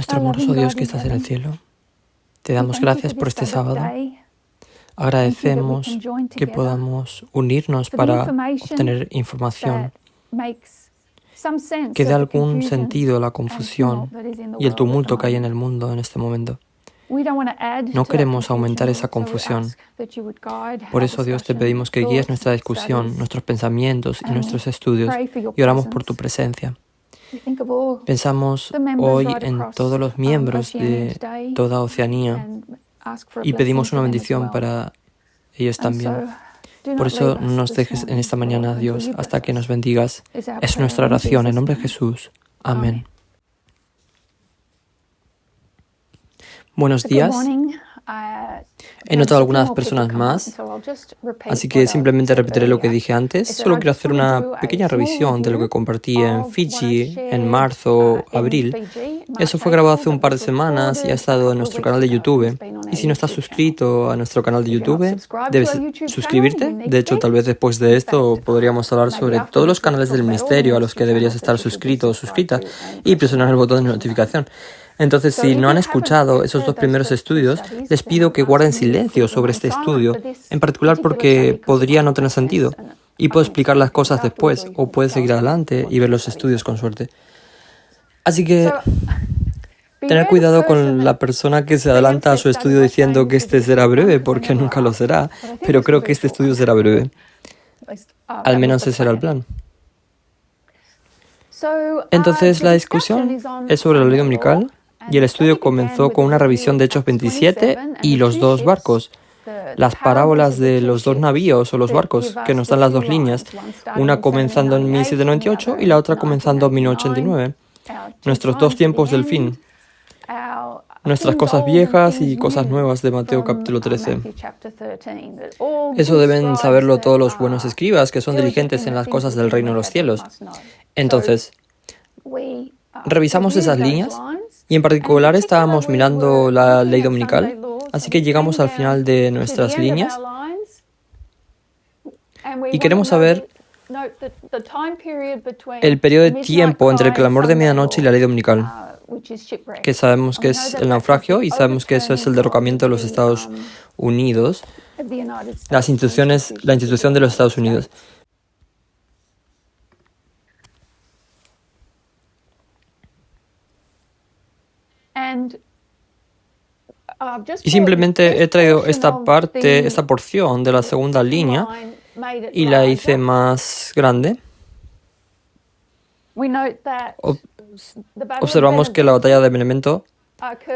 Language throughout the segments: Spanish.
Nuestro amoroso Dios que estás en el cielo, te damos gracias por este sábado. Agradecemos que podamos unirnos para obtener información que dé algún sentido a la confusión y el tumulto que hay en el mundo en este momento. No queremos aumentar esa confusión. Por eso, Dios, te pedimos que guíes nuestra discusión, nuestros pensamientos y nuestros estudios, y oramos por tu presencia. Pensamos hoy en todos los miembros de toda Oceanía y pedimos una bendición para ellos también. Por eso no nos dejes en esta mañana, Dios, hasta que nos bendigas. Es nuestra oración en nombre de Jesús. Amén. Buenos días. He notado algunas personas más, así que simplemente repetiré lo que dije antes. Solo quiero hacer una pequeña revisión de lo que compartí en Fiji en marzo, abril. Eso fue grabado hace un par de semanas y ha estado en nuestro canal de YouTube. Y si no estás suscrito a nuestro canal de YouTube, debes suscribirte. De hecho, tal vez después de esto podríamos hablar sobre todos los canales del ministerio a los que deberías estar suscrito o suscrita y presionar el botón de notificación. Entonces, si no han escuchado esos dos primeros estudios, les pido que guarden silencio sobre este estudio, en particular porque podría no tener sentido, y puedo explicar las cosas después, o puedes seguir adelante y ver los estudios con suerte. Así que, tener cuidado con la persona que se adelanta a su estudio diciendo que este será breve, porque nunca lo será, pero creo que este estudio será breve. Al menos ese era el plan. Entonces, la discusión es sobre la ley dominical. Y el estudio comenzó con una revisión de Hechos 27 y los dos barcos, las parábolas de los dos navíos o los barcos, que nos dan las dos líneas, una comenzando en 1798 y la otra comenzando en 1989. Nuestros dos tiempos del fin, nuestras cosas viejas y cosas nuevas de Mateo capítulo 13. Eso deben saberlo todos los buenos escribas que son diligentes en las cosas del reino de los cielos. Entonces, revisamos esas líneas y en particular estábamos mirando la ley dominical, así que llegamos al final de nuestras líneas y queremos saber el periodo de tiempo entre el clamor de medianoche y la ley dominical, que sabemos que es el naufragio y sabemos que eso es el derrocamiento de los Estados Unidos, la institución de los Estados Unidos. Y simplemente he traído esta porción de la segunda línea y la hice más grande. Observamos que la batalla de Benevento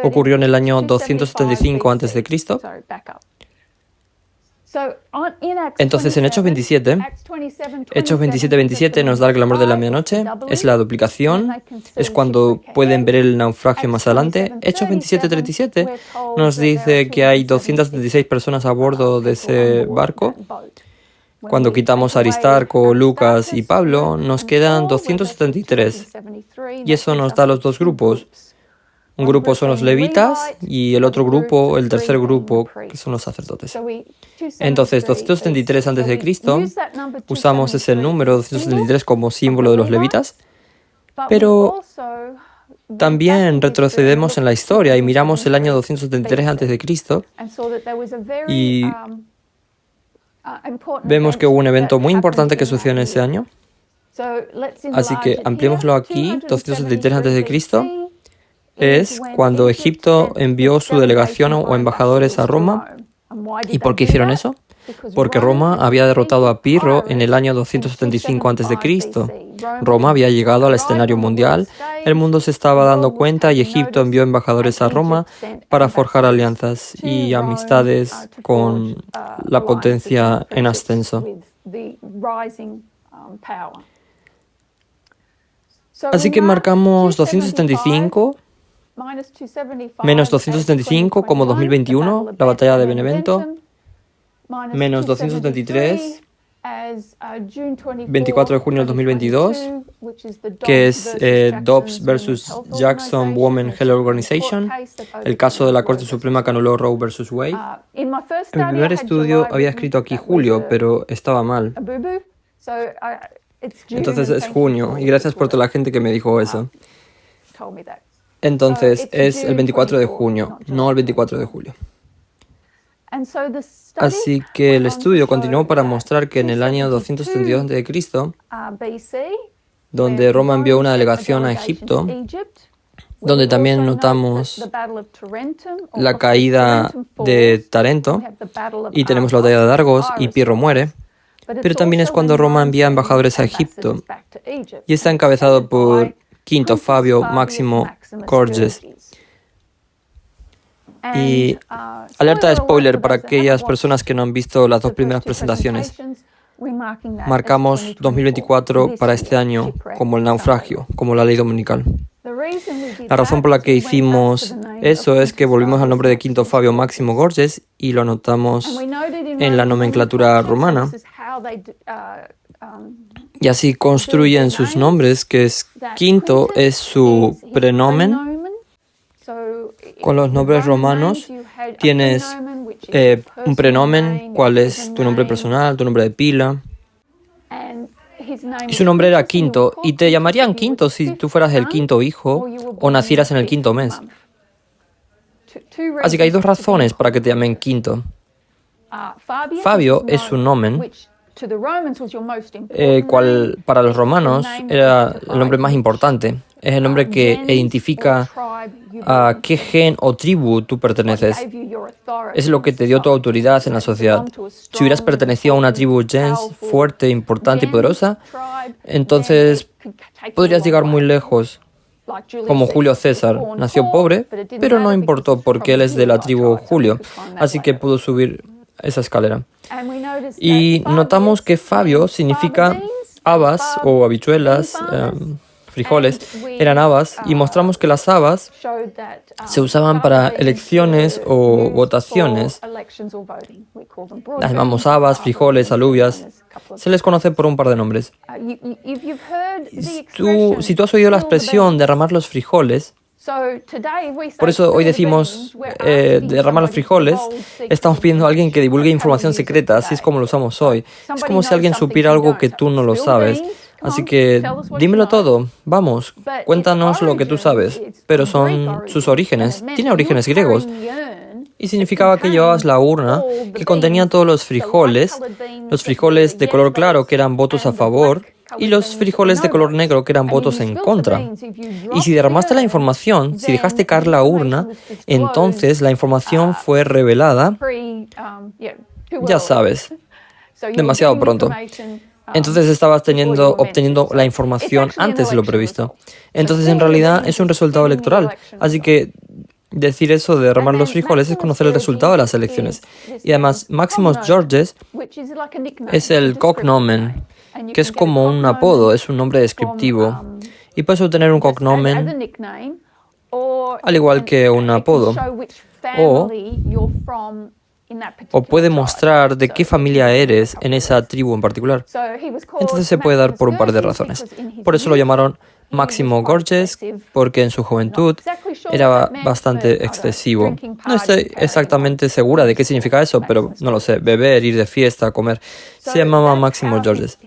ocurrió en el año 275 a.C. Entonces, en Hechos 27 nos da el clamor de la medianoche, es la duplicación, es cuando pueden ver el naufragio más adelante. Hechos 27:37 nos dice que hay 276 personas a bordo de ese barco. Cuando quitamos a Aristarco, Lucas y Pablo, nos quedan 273. Y eso nos da los dos grupos. Un grupo son los levitas y el otro grupo, el tercer grupo, que son los sacerdotes. Entonces, 273 a.C., usamos ese número 273 como símbolo de los levitas, pero también retrocedemos en la historia y miramos el año 273 a.C. y vemos que hubo un evento muy importante que sucedió en ese año. Así que ampliémoslo aquí, 273 a.C., es cuando Egipto envió su delegación o embajadores a Roma. ¿Y por qué hicieron eso? Porque Roma había derrotado a Pirro en el año 275 a.C. Roma había llegado al escenario mundial, el mundo se estaba dando cuenta y Egipto envió embajadores a Roma para forjar alianzas y amistades con la potencia en ascenso. Así que marcamos 275 menos 275 como 2021, la batalla de Benevento, menos 273, 24 de junio del 2022, que es Dobbs versus Jackson Women Health Organization, el caso de la Corte Suprema que anuló Roe versus Wade. En mi primer estudio había escrito aquí julio, pero estaba mal. Entonces es junio, y gracias por toda la gente que me dijo eso. Entonces es el 24 de junio, no el 24 de julio. Así que el estudio continuó para mostrar que en el año 232 a.C., donde Roma envió una delegación a Egipto, donde también notamos la caída de Tarento, y tenemos la batalla de Argos, y Pirro muere, pero también es cuando Roma envía embajadores a Egipto, y está encabezado por Quinto Fabio Máximo Gorges. Y alerta de spoiler para aquellas personas que no han visto las dos primeras presentaciones. Marcamos 2024 para este año como el naufragio, como la ley dominical. La razón por la que hicimos eso es que volvimos al nombre de Quinto Fabio Máximo Gorges y lo anotamos en la nomenclatura romana. Y así construyen sus nombres, que es Quinto es su prenomen. Con los nombres romanos tienes un prenomen, cuál es tu nombre personal, tu nombre de pila. Y su nombre era Quinto, y te llamarían Quinto si tú fueras el quinto hijo o nacieras en el quinto mes. Así que hay dos razones para que te llamen Quinto. Fabio es su nomen, cual para los romanos era el nombre más importante. Es el nombre que identifica a qué gen o tribu tú perteneces. Es lo que te dio tu autoridad en la sociedad. Si hubieras pertenecido a una tribu gens fuerte, importante y poderosa, entonces podrías llegar muy lejos. Como Julio César. Nació pobre, pero no importó porque él es de la tribu Julio, así que pudo subir esa escalera. Y notamos que Fabio significa habas o habichuelas, frijoles, eran habas, y mostramos que las habas se usaban para elecciones o votaciones. Las llamamos habas, frijoles, alubias. Se les conoce por un par de nombres. Si tú has oído la expresión derramar los frijoles, por eso hoy decimos derramar los frijoles, estamos pidiendo a alguien que divulgue información secreta, así es como lo usamos hoy. Es como si alguien supiera algo que tú no lo sabes. Así que dímelo todo, vamos, cuéntanos lo que tú sabes. Pero son sus orígenes, tiene orígenes griegos. Y significaba que llevabas la urna que contenía todos los frijoles de color claro que eran votos a favor, y los frijoles de color negro que eran votos en contra. Y si derramaste la información, si dejaste caer la urna, entonces la información fue revelada, ya sabes, demasiado pronto. Entonces estabas obteniendo la información antes de lo previsto. Entonces en realidad es un resultado electoral. Así que decir eso de derramar los frijoles es conocer el resultado de las elecciones. Y además, Máximos Gorges es el cognomen, que es como un apodo, es un nombre descriptivo. Y puedes obtener un cognomen al igual que un apodo. O puede mostrar de qué familia eres en esa tribu en particular. Entonces se puede dar por un par de razones. Por eso lo llamaron Máximo Gorges, porque en su juventud era bastante excesivo. No estoy exactamente segura de qué significa eso, pero no lo sé. Beber, ir de fiesta, comer. Se llamaba Máximo Gorges.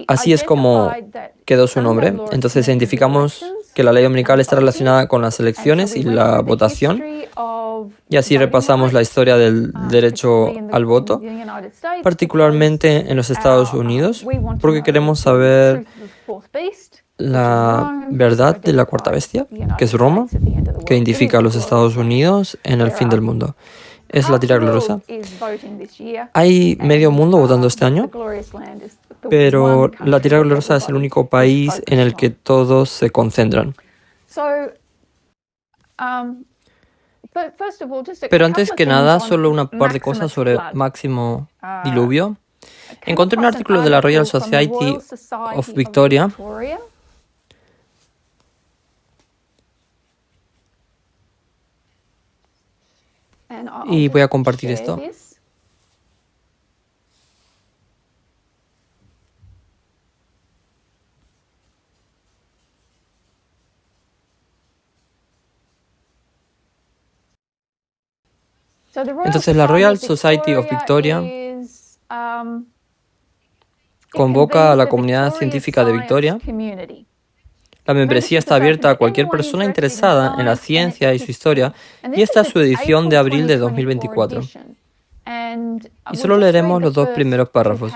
Así es como quedó su nombre. Entonces identificamos que la ley dominical está relacionada con las elecciones y la votación. Y así repasamos la historia del derecho al voto, particularmente en los Estados Unidos, porque queremos saber la verdad de la cuarta bestia, que es Roma, que identifica a los Estados Unidos en el fin del mundo. Es la tierra gloriosa. Hay medio mundo votando este año, pero la tierra gloriosa es el único país en el que todos se concentran. Pero antes que nada, solo una par de cosas sobre Máximo Diluvio. Encontré un artículo de la Royal Society of Victoria y voy a compartir esto. Entonces la Royal Society of Victoria convoca a la comunidad científica de Victoria La membresía está abierta a cualquier persona interesada en la ciencia y su historia, y esta es su edición de abril de 2024. Y solo leeremos los 2 primeros párrafos.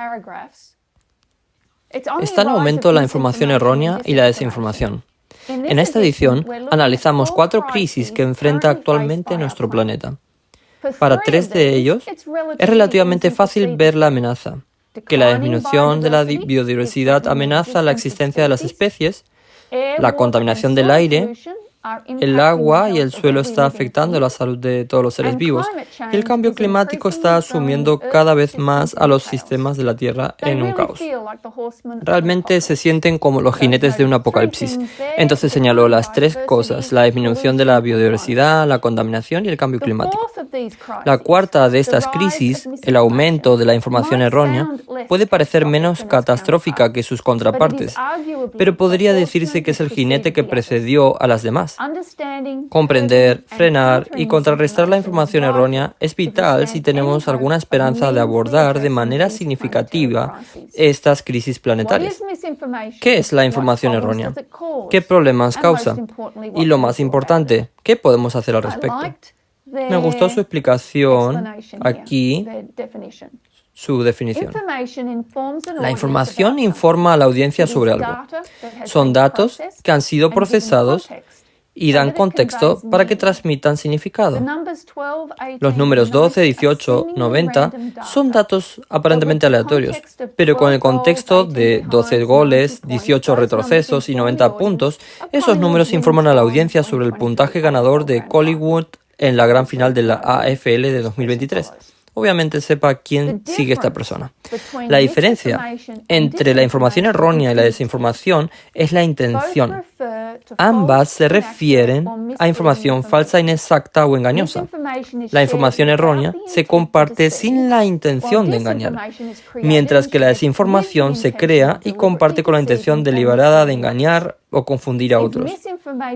Está en aumento la información errónea y la desinformación. En esta edición analizamos 4 crisis que enfrenta actualmente nuestro planeta. Para 3 de ellos, es relativamente fácil ver la amenaza, que la disminución de la biodiversidad amenaza la existencia de las especies, la contaminación del aire, el agua y el suelo está afectando la salud de todos los seres vivos, y el cambio climático está sumiendo cada vez más a los sistemas de la Tierra en un caos. Realmente se sienten como los jinetes de un apocalipsis. Entonces señaló las 3 cosas: la disminución de la biodiversidad, la contaminación y el cambio climático. La cuarta de estas crisis, el aumento de la información errónea, puede parecer menos catastrófica que sus contrapartes, pero podría decirse que es el jinete que precedió a las demás. Comprender, frenar y contrarrestar la información errónea es vital si tenemos alguna esperanza de abordar de manera significativa estas crisis planetarias. ¿Qué es la información errónea? ¿Qué problemas causa? Y lo más importante, ¿qué podemos hacer al respecto? Me gustó su explicación aquí, su definición. La información informa a la audiencia sobre algo. Son datos que han sido procesados y dan contexto para que transmitan significado. Los números 12, 18, 90 son datos aparentemente aleatorios, pero con el contexto de 12 goles, 18 retrocesos y 90 puntos, esos números informan a la audiencia sobre el puntaje ganador de Collingwood en la gran final de la AFL de 2023. Obviamente sepa quién sigue esta persona. La diferencia entre la información errónea y la desinformación es la intención. Ambas se refieren a información falsa, inexacta o engañosa. La información errónea se comparte sin la intención de engañar, mientras que la desinformación se crea y comparte con la intención deliberada de engañar o confundir a otros.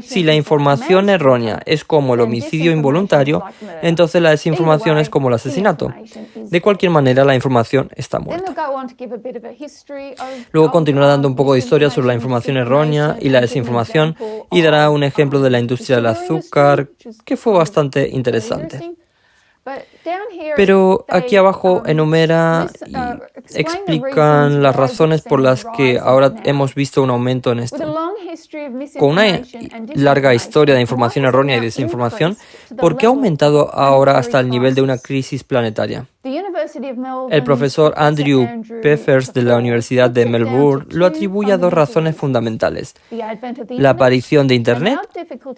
Si la información errónea es como el homicidio involuntario, entonces la desinformación es como el asesinato. De cualquier manera, la información está muerta. Luego continuará dando un poco de historia sobre la información errónea y la desinformación y dará un ejemplo de la industria del azúcar que fue bastante interesante. Pero aquí abajo enumera y explican las razones por las que ahora hemos visto un aumento en esto. Con una larga historia de información errónea y desinformación, ¿por qué ha aumentado ahora hasta el nivel de una crisis planetaria? El profesor Andrew Pfeffers de la Universidad de Melbourne lo atribuye a 2 razones fundamentales: la aparición de Internet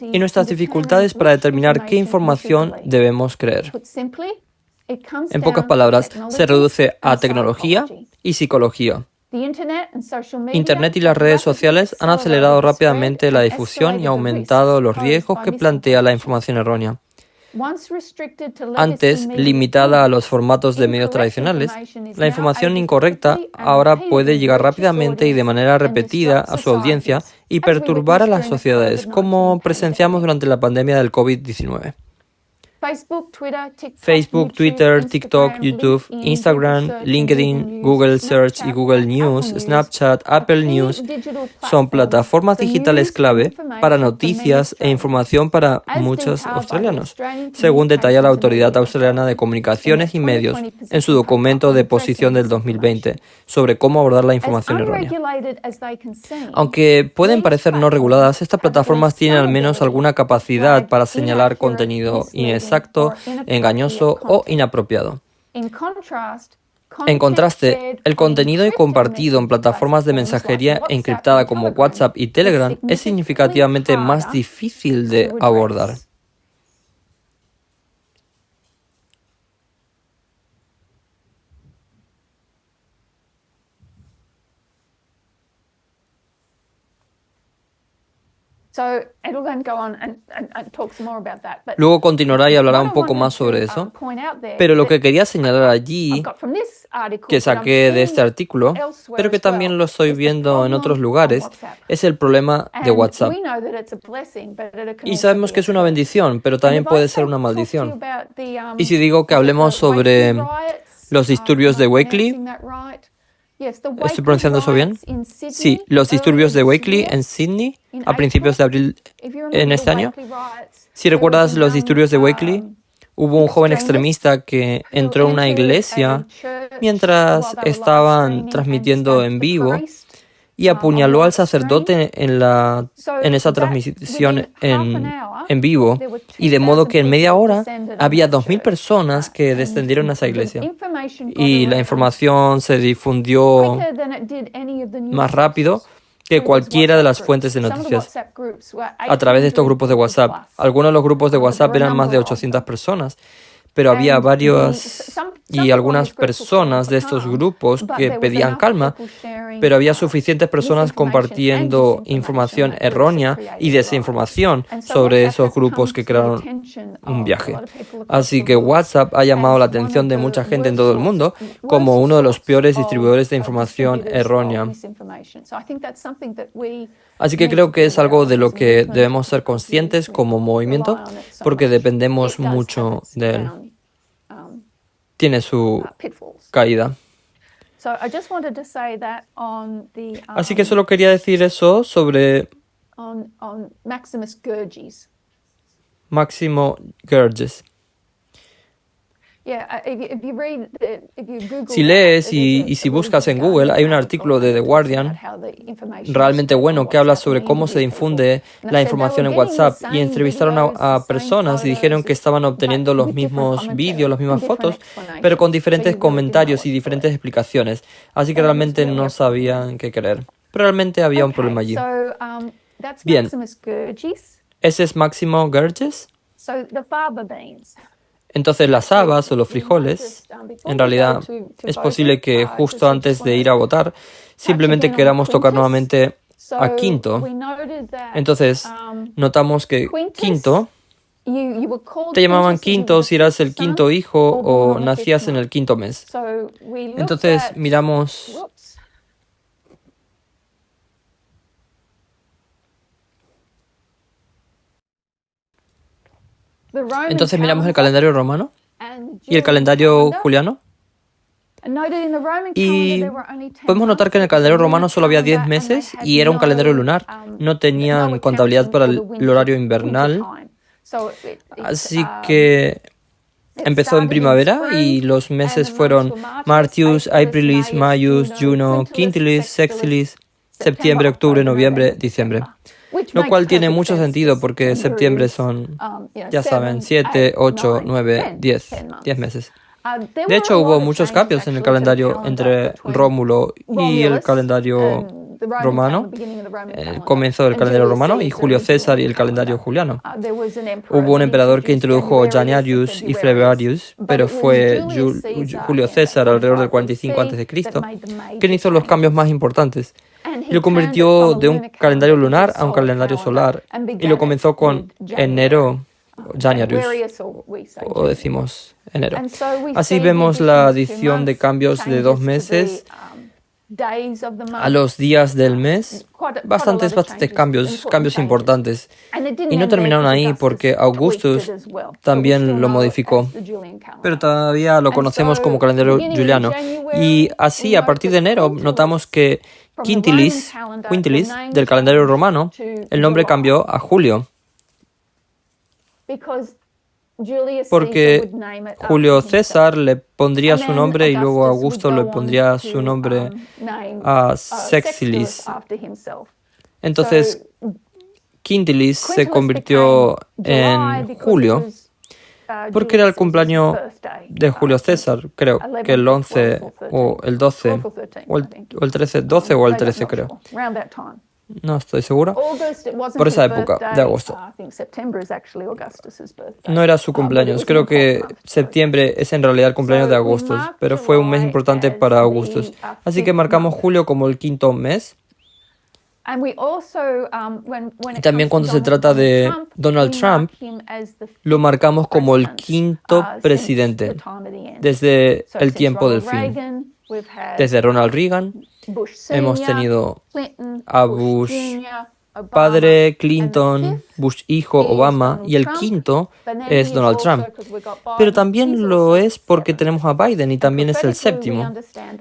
y nuestras dificultades para determinar qué información debemos creer. En pocas palabras, se reduce a tecnología y psicología. Internet y las redes sociales han acelerado rápidamente la difusión y aumentado los riesgos que plantea la información errónea. Antes limitada a los formatos de medios tradicionales, la información incorrecta ahora puede llegar rápidamente y de manera repetida a su audiencia y perturbar a las sociedades, como presenciamos durante la pandemia del COVID-19. Facebook, Twitter, TikTok, YouTube, Instagram, LinkedIn, Google Search y Google News, Snapchat, Apple News son plataformas digitales clave para noticias e información para muchos australianos, según detalla la Autoridad Australiana de Comunicaciones y Medios en su documento de posición del 2020 sobre cómo abordar la información errónea. Aunque pueden parecer no reguladas, estas plataformas tienen al menos alguna capacidad para señalar contenido inexacto, engañoso o inapropiado. En contraste, el contenido compartido en plataformas de mensajería encriptada como WhatsApp y Telegram es significativamente más difícil de abordar. Luego continuará y hablará un poco más sobre eso, pero lo que quería señalar allí, que saqué de este artículo, pero que también lo estoy viendo en otros lugares, es el problema de WhatsApp. Y sabemos que es una bendición, pero también puede ser una maldición. Y si digo que hablemos sobre los disturbios de Wakely, ¿Estoy pronunciando eso bien? Sí, los disturbios de Wakely en Sydney a principios de abril en este año. Si recuerdas los disturbios de Wakely, hubo un joven extremista que entró en una iglesia mientras estaban transmitiendo en vivo y apuñaló al sacerdote en esa transmisión en vivo, y de modo que en media hora había 2.000 personas que descendieron a esa iglesia. Y la información se difundió más rápido que cualquiera de las fuentes de noticias a través de estos grupos de WhatsApp. Algunos de los grupos de WhatsApp eran más de 800 personas, pero había varios y algunas personas de estos grupos que pedían calma, pero había suficientes personas compartiendo información errónea y desinformación sobre esos grupos que crearon un viaje. Así que WhatsApp ha llamado la atención de mucha gente en todo el mundo como uno de los peores distribuidores de información errónea. Así que creo que es algo de lo que debemos ser conscientes como movimiento, porque dependemos mucho de él. Tiene su caída. Así que solo quería decir eso sobre Máximo Guerges. Si lees y si buscas en Google, hay un artículo de The Guardian realmente bueno que habla sobre cómo se difunde la información en WhatsApp, y entrevistaron a personas y dijeron que estaban obteniendo los mismos vídeos, las mismas fotos, pero con diferentes comentarios y diferentes explicaciones. Así que realmente no sabían qué creer. Pero realmente había un problema allí. Bien, ese es Máximo Guerges. Entonces las habas o los frijoles, en realidad es posible que justo antes de ir a votar simplemente queramos tocar nuevamente a Quinto. Entonces notamos que Quinto, te llamaban Quinto si eras el quinto hijo o nacías en el quinto mes. Entonces miramos el calendario romano y el calendario juliano. Y podemos notar que en el calendario romano solo había 10 meses y era un calendario lunar. No tenían contabilidad para el horario invernal. Así que empezó en primavera y los meses fueron Martius, Aprilis, Maius, Juno, Quintilis, Sexilis, septiembre, octubre, noviembre, diciembre. Lo cual tiene mucho sentido porque septiembre son, ya saben, 7, 8, 9, 10 meses. De hecho, hubo muchos cambios en el calendario entre Rómulo y el calendario romano, el comienzo del calendario romano, y Julio César y el calendario juliano. Hubo un emperador que introdujo Janarius y Fleviarius, pero fue Julio César alrededor del 45 a.C., quien hizo los cambios más importantes. Y lo convirtió de un calendario lunar a un calendario solar, y lo comenzó con enero, Janarius, o decimos enero. Así vemos la adición de cambios de 2 meses a los días del mes, bastantes cambios importantes. Y no terminaron ahí porque Augustus también lo modificó, pero todavía lo conocemos como calendario juliano. Y así, a partir de enero, notamos que Quintilis del calendario romano, el nombre cambió a Julio, porque Julio César le pondría su nombre y luego Augusto le pondría su nombre a Sexilis. Entonces, Quintilis se convirtió en Julio porque era el cumpleaños de Julio César, creo que el 11 o el 12 o el 13, 12 o el 13 creo. No estoy seguro. Por esa época de agosto. No era su cumpleaños. Creo que septiembre es en realidad el cumpleaños de Augustus, pero fue un mes importante para Augustus. Así que marcamos julio como el quinto mes. Y también cuando se trata de Donald Trump, lo marcamos como el quinto presidente desde el tiempo del fin. Desde Ronald Reagan hemos tenido a Bush padre, Clinton, Bush hijo, Obama, y el quinto es Donald Trump. Pero también lo es porque tenemos a Biden y también es el séptimo.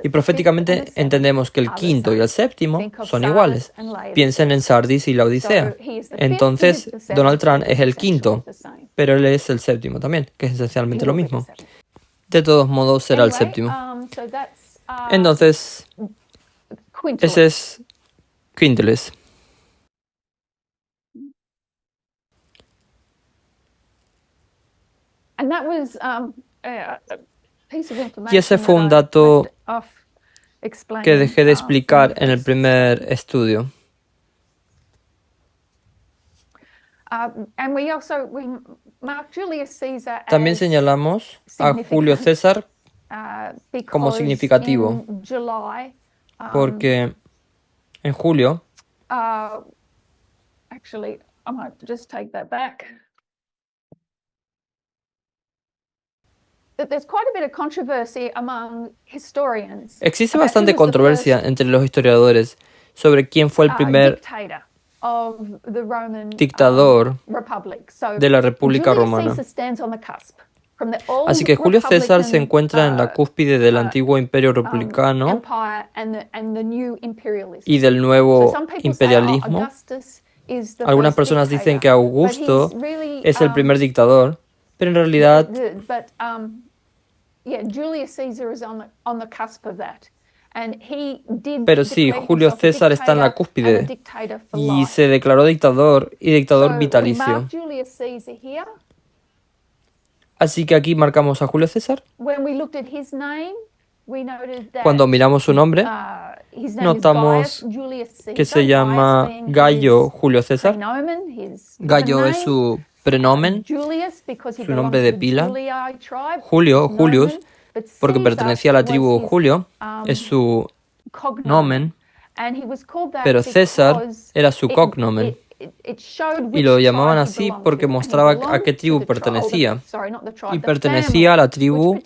Y proféticamente entendemos que el quinto y el séptimo son iguales. Piensen en Sardis y la Odisea. Entonces, Donald Trump es el quinto, pero él es el séptimo también, que es esencialmente lo mismo. De todos modos, será el séptimo. Entonces, ese es Quintilis. Y ese fue un dato que dejé de explicar en el primer estudio. También señalamos a Julio César como significativo, porque en julio existe bastante controversia entre los historiadores sobre quién fue el primer dictador de la República Romana. Así que Julio César se encuentra en la cúspide del antiguo imperio republicano y del nuevo imperialismo. Algunas personas dicen que Augusto es el primer dictador, pero en realidad pero sí, Julio César está en la cúspide y se declaró dictador y dictador vitalicio. Así que aquí marcamos a Julio César. Cuando miramos su nombre, notamos que se llama Gayo Julio César. Gayo es su prenomen, su nombre de pila. Julio, Julius, porque pertenecía a la tribu Julio, es su nomen, pero César era su cognomen. Y lo llamaban así porque mostraba a qué tribu pertenecía. Y pertenecía a la tribu,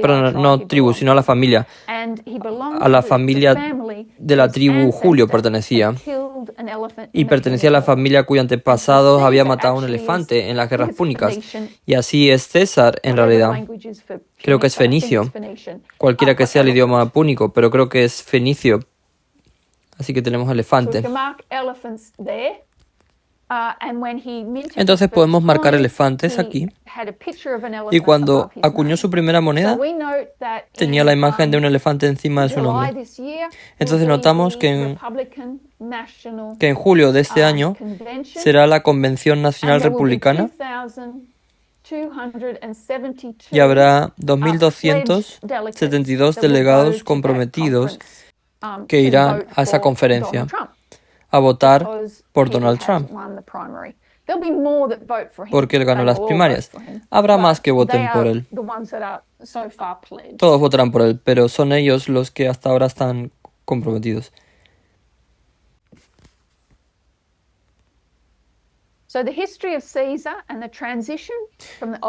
pero no tribu, sino a la familia. A la familia de la tribu Julio pertenecía. Y pertenecía a la familia cuyo antepasado había matado a un elefante en las guerras púnicas. Y así es César en realidad. Creo que es fenicio. Cualquiera que sea el idioma púnico, pero creo que es fenicio. Así que tenemos elefante. Entonces podemos marcar elefantes aquí. Y cuando acuñó su primera moneda, tenía la imagen de un elefante encima de su nombre. Entonces notamos que en julio de este año será la Convención Nacional Republicana y habrá 2.272 delegados comprometidos que irán a esa conferencia a votar por Donald Trump, porque él ganó las primarias. Habrá más que voten por él. Todos votarán por él, pero son ellos los que hasta ahora están comprometidos.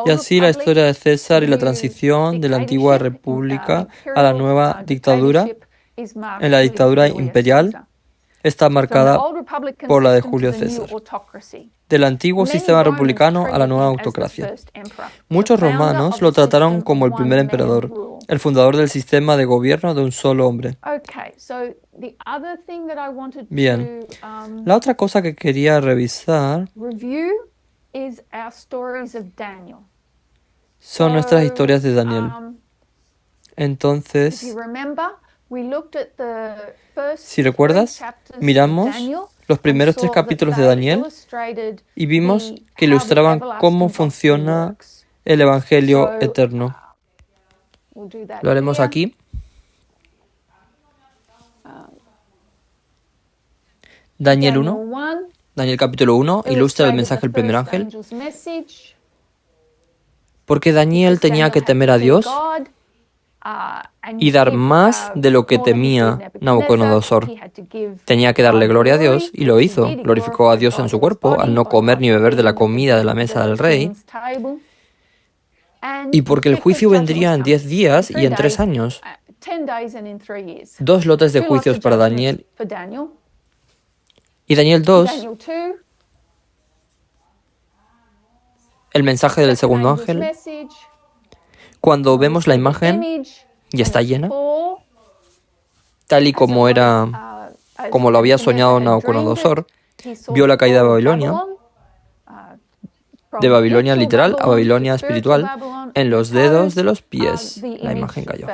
Y así la historia de César y la transición de la antigua república a la nueva dictadura, en la dictadura imperial, está marcada por la de Julio César, del antiguo sistema republicano a la nueva autocracia. Muchos romanos lo trataron como el primer emperador, el fundador del sistema de gobierno de un solo hombre. Bien, la otra cosa que quería revisar son nuestras historias de Daniel. Entonces, si recuerdas, miramos los primeros 3 capítulos de Daniel y vimos que ilustraban cómo funciona el Evangelio eterno. Lo haremos aquí. Daniel 1, Daniel capítulo 1, ilustra el mensaje del primer ángel. Porque Daniel tenía que temer a Dios y dar más de lo que temía Nabucodonosor. Tenía que darle gloria a Dios y lo hizo. Glorificó a Dios en su cuerpo al no comer ni beber de la comida de la mesa del rey. Y porque el juicio vendría en 10 días y en 3 años. 2 lotes de juicios para Daniel Y Daniel 2, el mensaje del segundo ángel, cuando vemos la imagen y está llena, tal y como era, como lo había soñado Nabucodonosor, vio la caída de Babilonia literal a Babilonia espiritual, en los dedos de los pies la imagen cayó.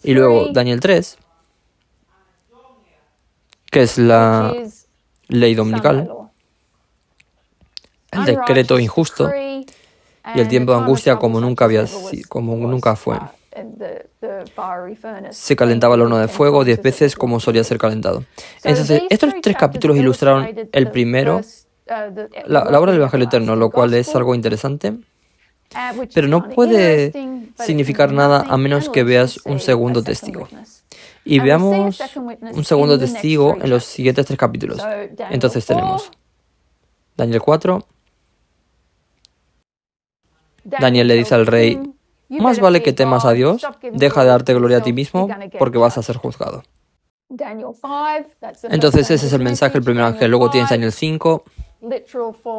Y luego Daniel 3, que es la ley dominical, el decreto injusto y el tiempo de angustia como nunca fue. Se calentaba el horno de fuego 10 veces como solía ser calentado. Entonces, estos 3 capítulos ilustraron el primero, la obra del Evangelio Eterno, lo cual es algo interesante, pero no puede significar nada a menos que veas un segundo testigo. Y veamos un segundo testigo en los siguientes 3 capítulos. Entonces tenemos Daniel 4. Daniel le dice al rey: más vale que temas a Dios, deja de darte gloria a ti mismo, porque vas a ser juzgado. Entonces ese es el mensaje del primer ángel. Luego tienes Daniel 5,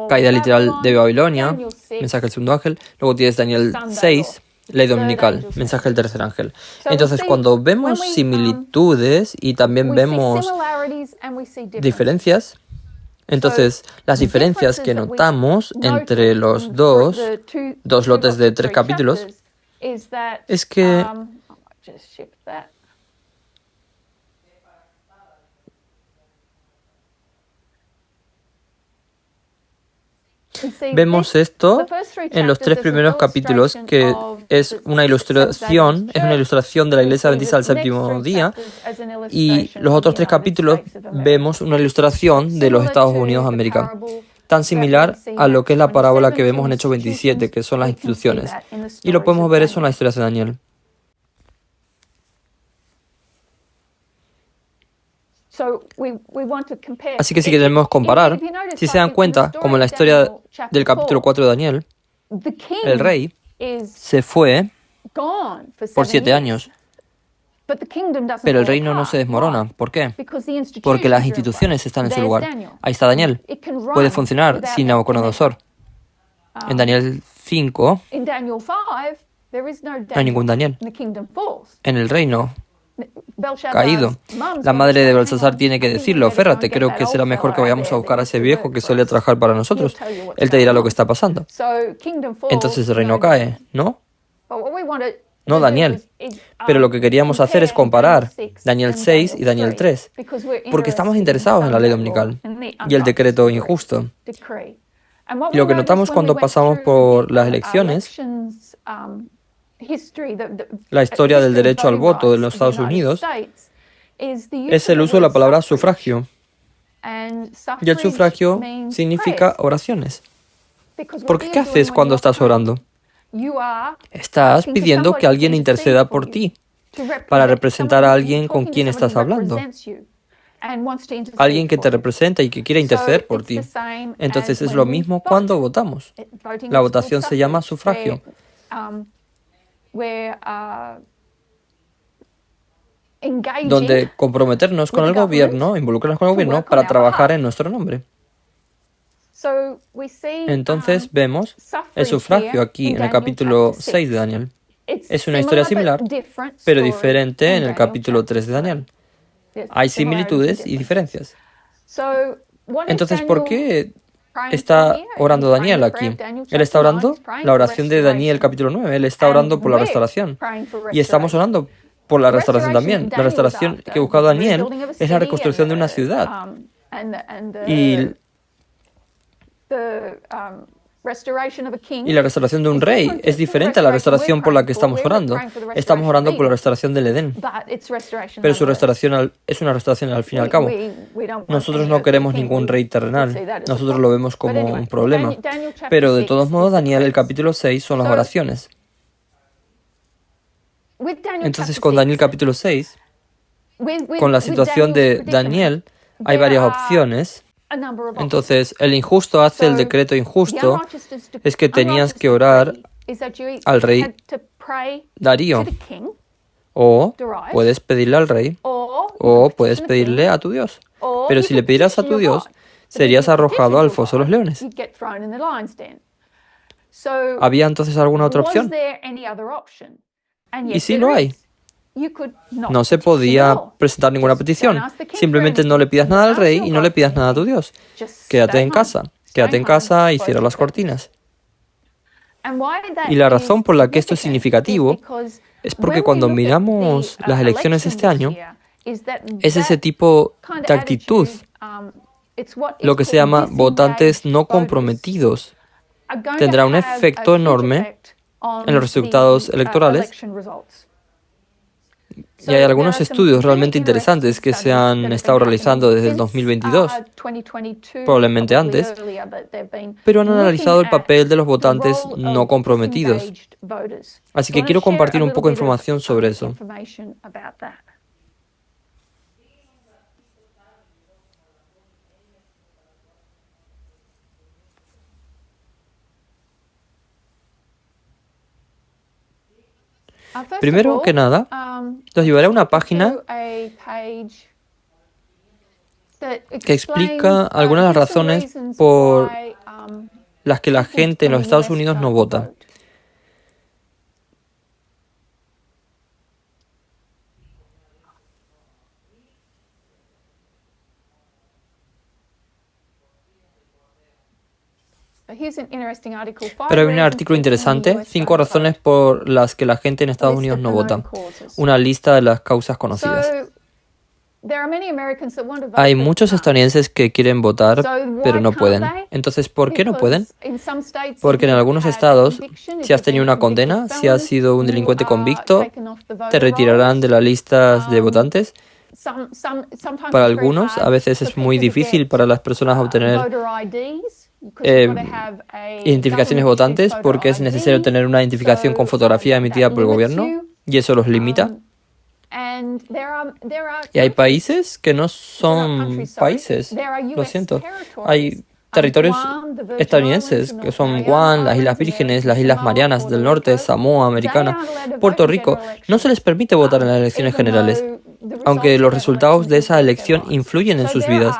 caída literal de Babilonia, mensaje del segundo ángel. Luego tienes Daniel 6, ley dominical, mensaje del tercer ángel. Entonces cuando vemos similitudes y también vemos diferencias, entonces las diferencias que notamos entre los dos lotes de 3 capítulos es que vemos esto en los 3 primeros capítulos, que es una ilustración de la Iglesia Adventista del séptimo día, y los otros 3 capítulos vemos una ilustración de los Estados Unidos de América, tan similar a lo que es la parábola que vemos en Hechos 27, que son las instituciones. Y lo podemos ver eso en la historia de Daniel. Así que si queremos comparar, si se dan cuenta, como en la historia del capítulo 4 de Daniel, el rey se fue por 7 años, pero el reino no se desmorona. ¿Por qué? Porque las instituciones están en su lugar. Ahí está Daniel. Puede funcionar sin Nabucodonosor. En Daniel 5 no hay ningún Daniel. En el reino caído, la madre de Belsasar tiene que decirlo: férrate, creo que será mejor que vayamos a buscar a ese viejo que suele trabajar para nosotros. Él te dirá lo que está pasando. Entonces el reino cae, ¿no? No Daniel. Pero lo que queríamos hacer es comparar Daniel 6 y Daniel 3, porque estamos interesados en la ley dominical y el decreto injusto. Y lo que notamos cuando pasamos por las elecciones, la historia del derecho al voto en los Estados Unidos, es el uso de la palabra sufragio. Y el sufragio significa oraciones. Porque ¿qué haces cuando estás orando? Estás pidiendo que alguien interceda por ti, para representar a alguien con quien estás hablando. Alguien que te representa y que quiere interceder por ti. Entonces es lo mismo cuando votamos. La votación se llama sufragio. Donde comprometernos con el gobierno, involucrarnos con el gobierno para trabajar en nuestro nombre. Entonces vemos el sufragio aquí en el capítulo 6 de Daniel. Es una historia similar, pero diferente en el capítulo 3 de Daniel. Hay similitudes y diferencias. Entonces, ¿por qué está orando Daniel aquí? Él está orando la oración de Daniel capítulo 9. Él está orando por la restauración. Y estamos orando por la restauración también. La restauración que busca Daniel es la reconstrucción de una ciudad. Y la restauración de un rey es diferente a la restauración por la que estamos orando. Estamos orando por la restauración del Edén. Pero su restauración es una restauración al fin y al cabo. Nosotros no queremos ningún rey terrenal. Nosotros lo vemos como un problema. Pero de todos modos, Daniel, el capítulo 6 son las oraciones. Entonces, con Daniel capítulo 6, con la situación de Daniel, hay varias opciones. Entonces, el injusto hace el decreto injusto, es que tenías que orar al rey Darío, o puedes pedirle al rey, o puedes pedirle a tu Dios, Pero si le pidieras a tu Dios, serías arrojado al foso de los leones. ¿Había entonces alguna otra opción? Y sí lo hay. No se podía presentar ninguna petición. Simplemente no le pidas nada al rey y no le pidas nada a tu Dios. Quédate en casa. Quédate en casa y cierra las cortinas. Y la razón por la que esto es significativo es porque cuando miramos las elecciones de este año, es ese tipo de actitud, lo que se llama votantes no comprometidos, tendrá un efecto enorme en los resultados electorales. Y hay algunos estudios realmente interesantes que se han estado realizando desde el 2022, probablemente antes, pero han analizado el papel de los votantes no comprometidos. Así que quiero compartir un poco de información sobre eso. Primero que nada, los llevaré a una página que explica algunas de las razones por las que la gente en los Estados Unidos no vota. Pero hay un artículo interesante, 5 razones por las que la gente en Estados Unidos no vota. Una lista de las causas conocidas. Hay muchos estadounidenses que quieren votar, pero no pueden. Entonces, ¿por qué no pueden? Porque en algunos estados, si has tenido una condena, si has sido un delincuente convicto, te retirarán de las listas de votantes. Para algunos, a veces es muy difícil para las personas obtener identificaciones votantes porque es necesario tener una identificación con fotografía emitida por el gobierno y eso los limita. Y hay países que no son países, lo siento. Hay territorios estadounidenses que son Guam, las Islas Vírgenes, las Islas Marianas del Norte, Samoa Americana, Puerto Rico. No se les permite votar en las elecciones generales, aunque los resultados de esa elección influyen en sus vidas.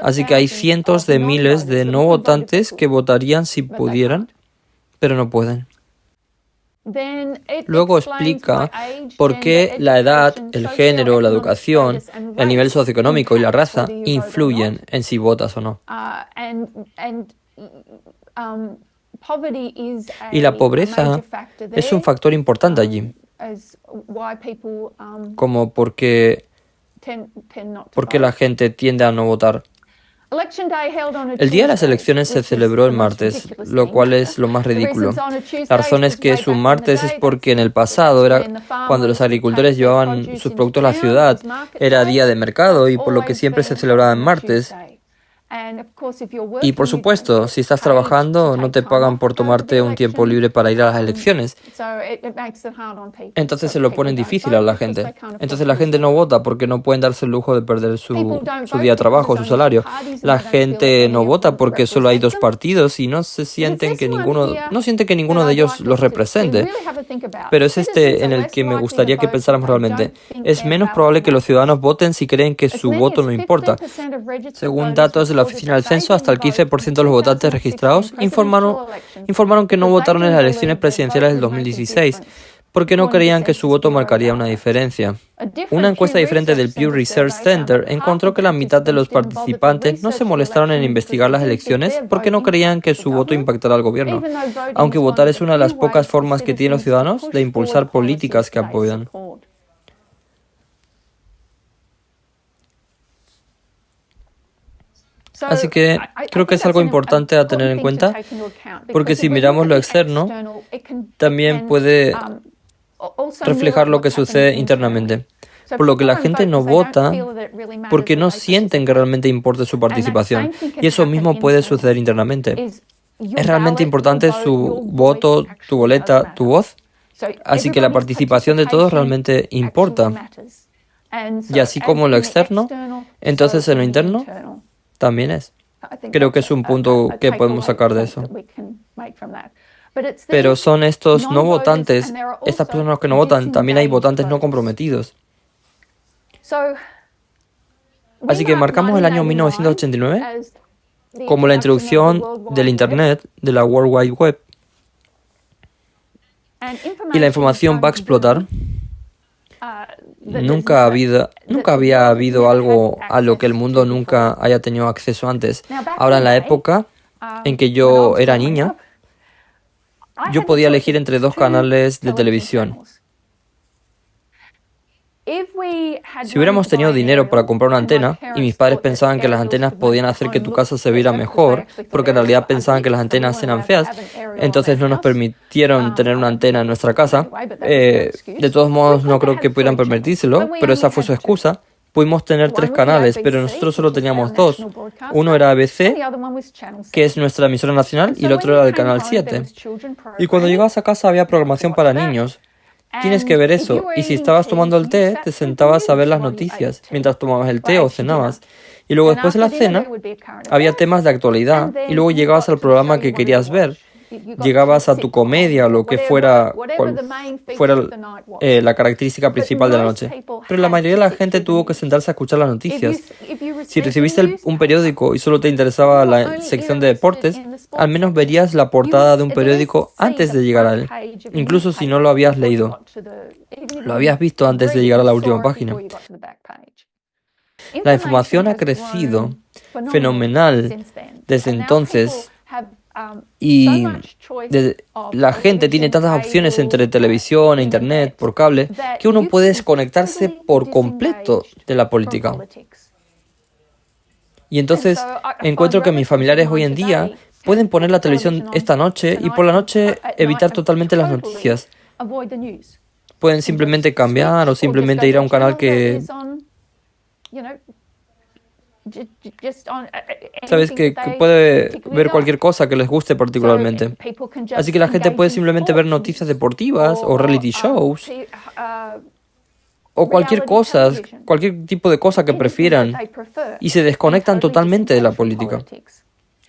Así que hay cientos de miles de no votantes que votarían si pudieran, pero no pueden. Luego explica por qué la edad, el género, la educación, el nivel socioeconómico y la raza influyen en si votas o no. Y la pobreza es un factor importante allí, como porque la gente tiende a no votar. El día de las elecciones se celebró el martes, lo cual es lo más ridículo. La razón es que es un martes es porque en el pasado era cuando los agricultores llevaban sus productos a la ciudad, era día de mercado y por lo que siempre se celebraba en martes. Y por supuesto, si estás trabajando, no te pagan por tomarte un tiempo libre para ir a las elecciones. Entonces se lo ponen difícil a la gente. Entonces la gente no vota porque no pueden darse el lujo de perder su día de trabajo, su salario. La gente no vota porque solo hay 2 partidos y no sienten que ninguno de ellos los represente. Pero es en el que me gustaría que pensáramos realmente. Es menos probable que los ciudadanos voten si creen que su voto no importa. Según datos de la Oficina del Censo, hasta el 15% de los votantes registrados informaron que no votaron en las elecciones presidenciales del 2016 porque no creían que su voto marcaría una diferencia. Una encuesta diferente del Pew Research Center encontró que la mitad de los participantes no se molestaron en investigar las elecciones porque no creían que su voto impactara al gobierno, aunque votar es una de las pocas formas que tienen los ciudadanos de impulsar políticas que apoyan. Así que creo que es algo importante a tener en cuenta, porque si miramos lo externo, también puede reflejar lo que sucede internamente. Por lo que la gente no vota porque no sienten que realmente importe su participación, y eso mismo puede suceder internamente. ¿Es realmente importante su voto, tu boleta, tu voz? Así que la participación de todos realmente importa. Y así como lo externo, entonces en lo interno también es. Creo que es un punto que podemos sacar de eso. Pero son estos no votantes, estas personas que no votan, también hay votantes no comprometidos. Así que marcamos el año 1989 como la introducción del Internet, de la World Wide Web, y la información va a explotar. Nunca había habido algo a lo que el mundo nunca haya tenido acceso antes. Ahora, en la época en que yo era niña, yo podía elegir entre 2 canales de televisión. Si hubiéramos tenido dinero para comprar una antena, y mis padres pensaban que las antenas podían hacer que tu casa se viera mejor, porque en realidad pensaban que las antenas eran feas, entonces no nos permitieron tener una antena en nuestra casa. De todos modos, no creo que pudieran permitírselo, pero esa fue su excusa. Pudimos tener 3 canales, pero nosotros solo teníamos 2. Uno era ABC, que es nuestra emisora nacional, y el otro era el canal 7. Y cuando llegabas a casa había programación para niños. Tienes que ver eso. Y si estabas tomando el té, te sentabas a ver las noticias mientras tomabas el té o cenabas. Y luego después de la cena había temas de actualidad y luego llegabas al programa que querías ver. Llegabas a tu comedia o lo que fuera, la característica principal de la noche. Pero la mayoría de la gente tuvo que sentarse a escuchar las noticias. Si recibiste un periódico y solo te interesaba la sección de deportes, al menos verías la portada de un periódico antes de llegar a él, incluso si no lo habías leído. Lo habías visto antes de llegar a la última página. La información ha crecido fenomenal desde entonces. Y la gente tiene tantas opciones entre televisión e internet, por cable, que uno puede desconectarse por completo de la política. Y entonces encuentro que mis familiares hoy en día pueden poner la televisión esta noche y por la noche evitar totalmente las noticias. Pueden simplemente cambiar o simplemente ir a un canal que... Sabes que puede ver cualquier cosa que les guste particularmente. Así que la gente puede simplemente ver noticias deportivas o reality shows o cualquier cosa, cualquier tipo de cosa que prefieran y se desconectan totalmente de la política.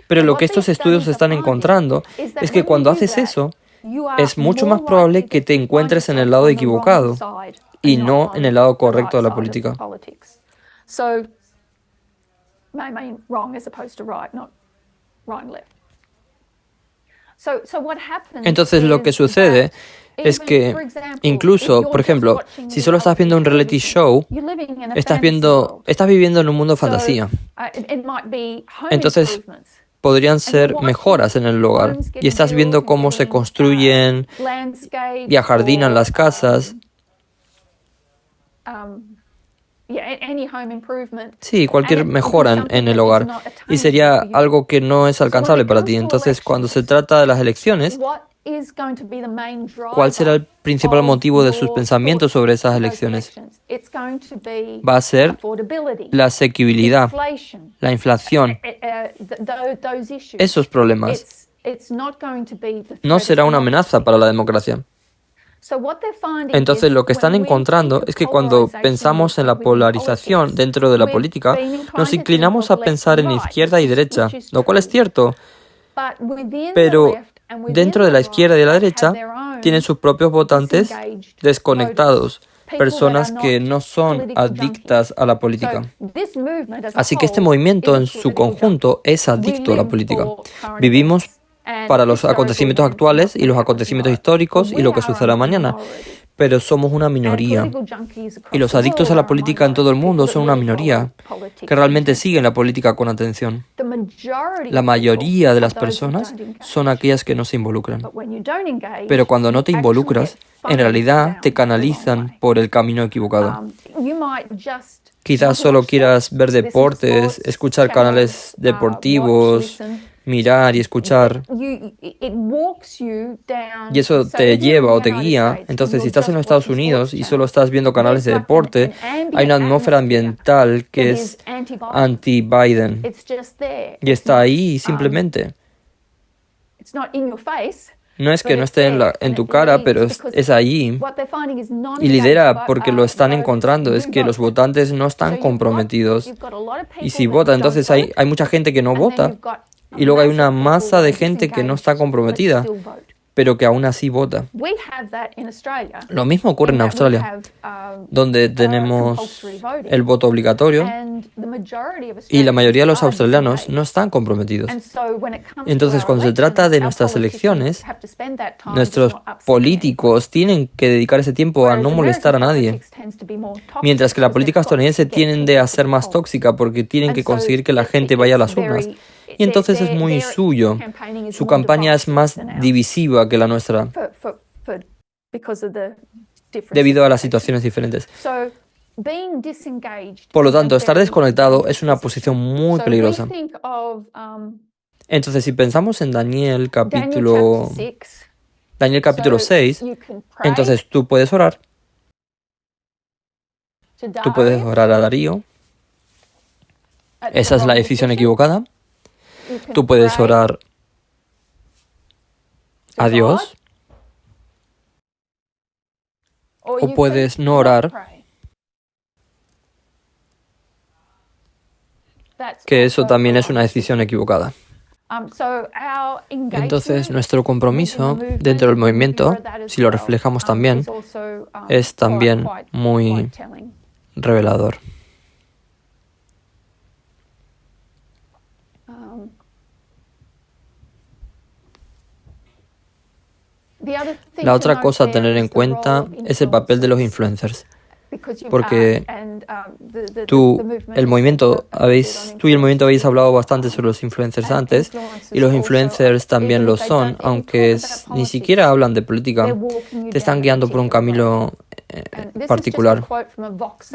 Pero lo que estos estudios están encontrando es que cuando haces eso, es mucho más probable que te encuentres en el lado equivocado y no en el lado correcto de la política. Entonces lo que sucede es que incluso, por ejemplo, si solo estás viendo un reality show, estás viviendo en un mundo de fantasía. Entonces podrían ser mejoras en el hogar y estás viendo cómo se construyen y ajardinan las casas. Sí, cualquier mejora en el hogar. Y sería algo que no es alcanzable para ti. Entonces, cuando se trata de las elecciones, ¿cuál será el principal motivo de sus pensamientos sobre esas elecciones? Va a ser la asequibilidad, la inflación, esos problemas. No será una amenaza para la democracia. Entonces, lo que están encontrando es que cuando pensamos en la polarización dentro de la política, nos inclinamos a pensar en izquierda y derecha, lo cual es cierto. Pero dentro de la izquierda y de la derecha, tienen sus propios votantes desconectados, personas que no son adictas a la política. Así que este movimiento en su conjunto es adicto a la política. Vivimos para los acontecimientos actuales y los acontecimientos históricos y lo que sucederá mañana. Pero somos una minoría. Y los adictos a la política en todo el mundo son una minoría que realmente siguen la política con atención. La mayoría de las personas son aquellas que no se involucran. Pero cuando no te involucras, en realidad te canalizan por el camino equivocado. Quizás solo quieras ver deportes, escuchar canales deportivos, mirar y escuchar. Y eso te lleva o te guía. Entonces, si estás en los Estados Unidos y solo estás viendo canales de deporte, hay una atmósfera ambiental que es anti-Biden. Y está ahí simplemente. No es que no esté en tu cara, pero es allí. Y lidera porque lo están encontrando. Es que los votantes no están comprometidos. Y si votan, entonces hay mucha gente que no vota. Y luego hay una masa de gente que no está comprometida, pero que aún así vota. Lo mismo ocurre en Australia. donde tenemos el voto obligatorio y la mayoría de los australianos no están comprometidos. Entonces, cuando se trata de nuestras elecciones, nuestros políticos tienen que dedicar ese tiempo a no molestar a nadie, mientras que la política estadounidense tiende a ser más tóxica porque tienen que conseguir que la gente vaya a las urnas. Y entonces es muy suyo. Su campaña es más divisiva que la nuestra, debido a las situaciones diferentes. Por lo tanto, estar desconectado es una posición muy peligrosa. Entonces, si pensamos en Daniel capítulo 6, entonces tú puedes orar. Tú puedes orar a Darío. Esa es la decisión equivocada. Tú puedes orar a Dios. O puedes no orar, que eso también es una decisión equivocada. Entonces, nuestro compromiso dentro del movimiento, si lo reflejamos también, es también muy revelador. La otra cosa a tener en cuenta es el papel de los influencers. Porque tú y el movimiento habéis hablado bastante sobre los influencers antes, y los influencers también lo son, aunque ni siquiera hablan de política, te están guiando por un camino particular.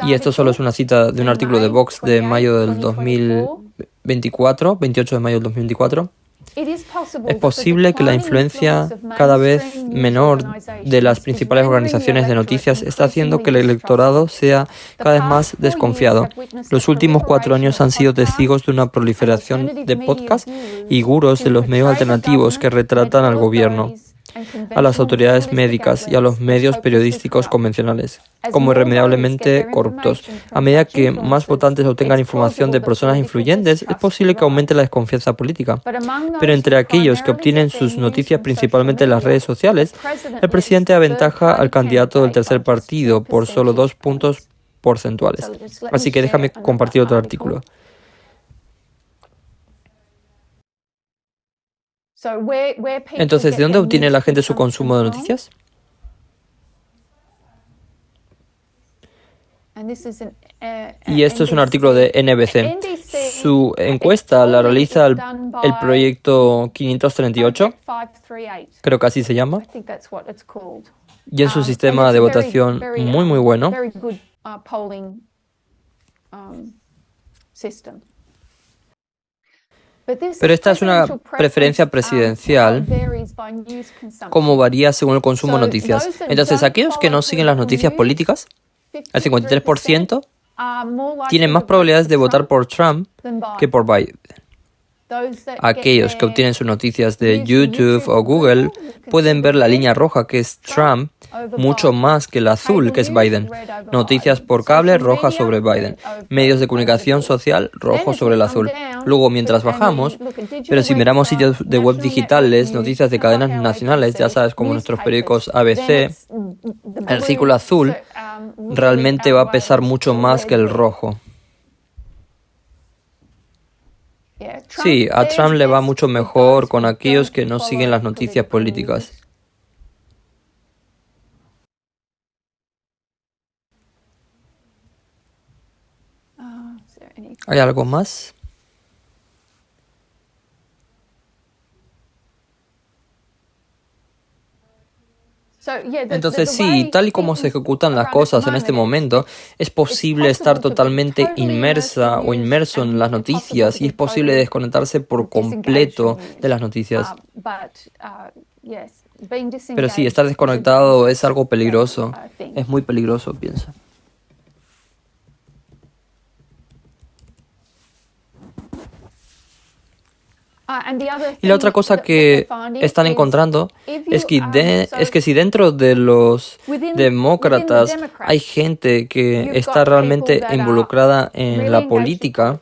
Y esto solo es una cita de un artículo de Vox de mayo del 2024, 28 de mayo del 2024. Es posible que la influencia cada vez menor de las principales organizaciones de noticias está haciendo que el electorado sea cada vez más desconfiado. Los últimos 4 años han sido testigos de una proliferación de podcasts y gurús de los medios alternativos que retratan al gobierno, a las autoridades médicas y a los medios periodísticos convencionales como irremediablemente corruptos. A medida que más votantes obtengan información de personas influyentes, es posible que aumente la desconfianza política. Pero entre aquellos que obtienen sus noticias principalmente en las redes sociales, el presidente aventaja al candidato del tercer partido por solo 2 puntos porcentuales. Así que déjame compartir otro artículo. Entonces, ¿de dónde obtiene la gente su consumo de noticias? Y esto es un artículo de NBC. Su encuesta la realiza el proyecto 538, creo que así se llama, y es un sistema de votación muy, muy bueno. Pero esta es una preferencia presidencial, como varía según el consumo de noticias. Entonces, aquellos que no siguen las noticias políticas, el 53%, tienen más probabilidades de votar por Trump que por Biden. Aquellos que obtienen sus noticias de YouTube o Google pueden ver la línea roja, que es Trump, mucho más que la azul, que es Biden. Noticias por cable, roja sobre Biden. Medios de comunicación social, rojo sobre el azul. Luego, mientras bajamos, pero si miramos sitios de web digitales, noticias de cadenas nacionales, ya sabes, como nuestros periódicos ABC, el círculo azul realmente va a pesar mucho más que el rojo. Sí, a Trump le va mucho mejor con aquellos que no siguen las noticias políticas. ¿Hay algo más? Entonces sí, tal y como se ejecutan las cosas en este momento, es posible estar totalmente inmersa o inmerso en las noticias y es posible desconectarse por completo de las noticias. Pero sí, estar desconectado es algo peligroso, es muy peligroso, pienso. Y la otra cosa que están encontrando es que si dentro de los demócratas hay gente que está realmente involucrada en la política,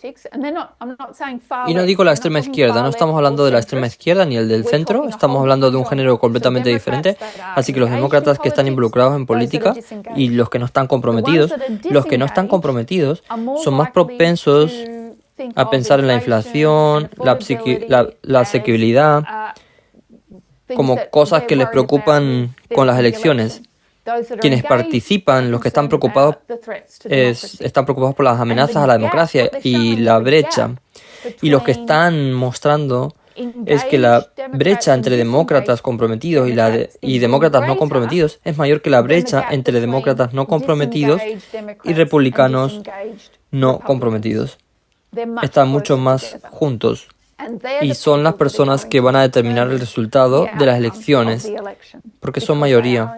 y no digo la extrema izquierda, no estamos hablando de la extrema izquierda ni el del centro, estamos hablando de un género completamente diferente, así que los demócratas que están involucrados en política y los que no están comprometidos son más propensos a pensar en la inflación, la asequibilidad, como cosas que les preocupan con las elecciones. Quienes participan, los que están preocupados por las amenazas a la democracia y la brecha. Y los que están mostrando es que la brecha entre demócratas comprometidos y demócratas no comprometidos es mayor que la brecha entre demócratas no comprometidos y republicanos no comprometidos. Están mucho más juntos y son las personas que van a determinar el resultado de las elecciones, porque son mayoría.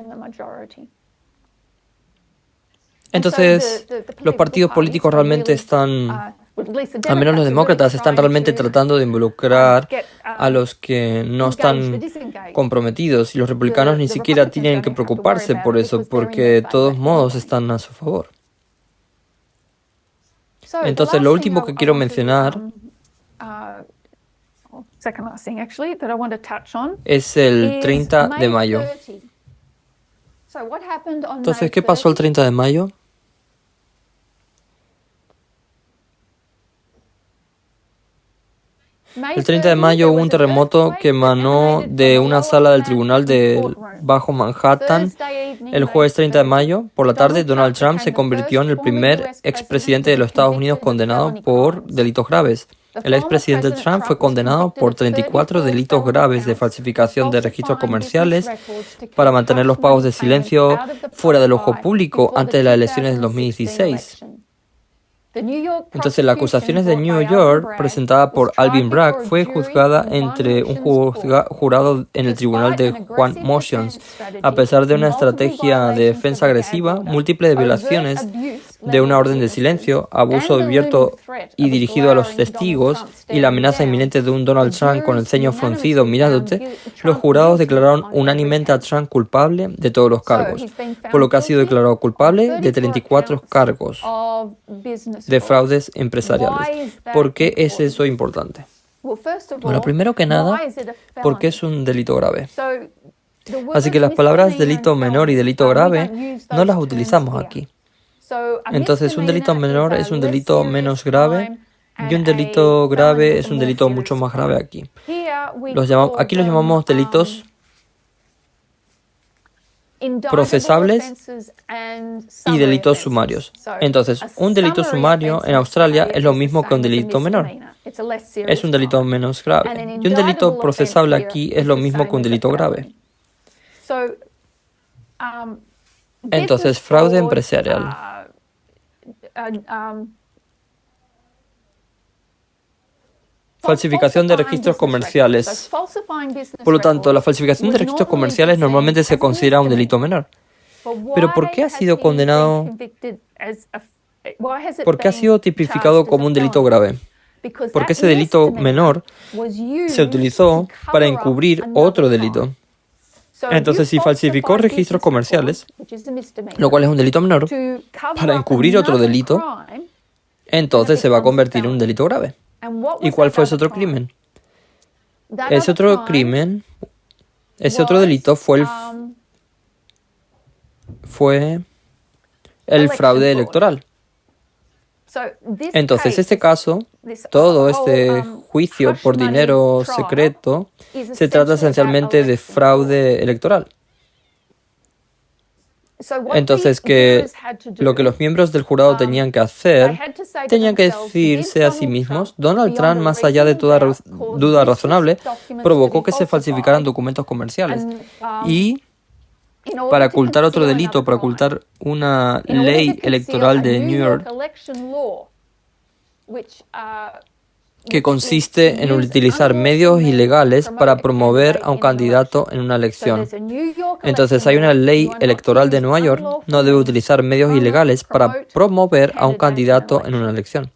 Entonces, los partidos políticos realmente están, al menos los demócratas, están realmente tratando de involucrar a los que no están comprometidos, y los republicanos ni siquiera tienen que preocuparse por eso, porque de todos modos están a su favor. Entonces, lo último que quiero mencionar es el 30 de mayo. Entonces, ¿qué pasó el 30 de mayo? El 30 de mayo hubo un terremoto que emanó de una sala del tribunal de Bajo Manhattan. El jueves 30 de mayo, por la tarde, Donald Trump se convirtió en el primer expresidente de los Estados Unidos condenado por delitos graves. El expresidente Trump fue condenado por 34 delitos graves de falsificación de registros comerciales para mantener los pagos de silencio fuera del ojo público antes de las elecciones del 2016. Entonces, las acusaciones de New York, presentada por Alvin Bragg, fue juzgada entre un jurado en el tribunal de Juan Motions. A pesar de una estrategia de defensa agresiva, múltiples violaciones de una orden de silencio, abuso abierto y dirigido a los testigos y la amenaza inminente de un Donald Trump con el ceño fruncido mirándote, los jurados declararon unánimemente a Trump culpable de todos los cargos, por lo que ha sido declarado culpable de 34 cargos de fraudes empresariales. ¿Por qué es eso importante? Bueno, primero que nada, porque es un delito grave. Así que las palabras delito menor y delito grave no las utilizamos aquí. Entonces, un delito menor es un delito menos grave y un delito grave es un delito mucho más grave aquí. Aquí los llamamos delitos procesables y delitos sumarios. Entonces, un delito sumario en Australia es lo mismo que un delito menor. Es un delito menos grave. Y un delito procesable aquí es lo mismo que un delito grave. Entonces, fraude empresarial. Falsificación de registros comerciales. Por lo tanto, la falsificación de registros comerciales normalmente se considera un delito menor. Pero ¿por qué ha sido condenado? ¿Por qué ha sido tipificado como un delito grave? Porque ese delito menor se utilizó para encubrir otro delito. Entonces, si falsificó registros comerciales, lo cual es un delito menor, para encubrir otro delito, entonces se va a convertir en un delito grave. ¿Y cuál fue ese otro crimen? Ese otro delito fue el fraude electoral. Entonces, este caso, todo este juicio por dinero secreto, se trata esencialmente de fraude electoral. Entonces, lo que los miembros del jurado tenían que hacer, tenían que decirse a sí mismos, Donald Trump, más allá de toda duda razonable, provocó que se falsificaran documentos comerciales. Y para ocultar otro delito, para ocultar una ley electoral de New York que consiste en utilizar medios ilegales para promover a un candidato en una elección. Entonces, hay una ley electoral de Nueva York, no debe utilizar medios ilegales para promover a un candidato en una elección.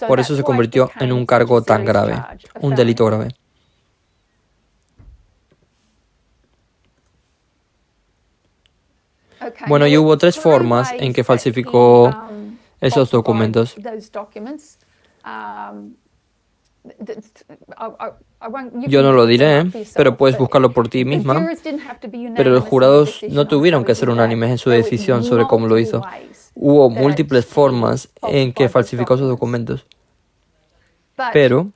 Por eso se convirtió en un cargo tan grave, un delito grave. Bueno, y hubo 3 formas en que falsificó esos documentos. Yo no lo diré, pero puedes buscarlo por ti misma. Pero los jurados no tuvieron que ser unánimes en su decisión sobre cómo lo hizo. Hubo múltiples formas en que falsificó esos documentos. Pero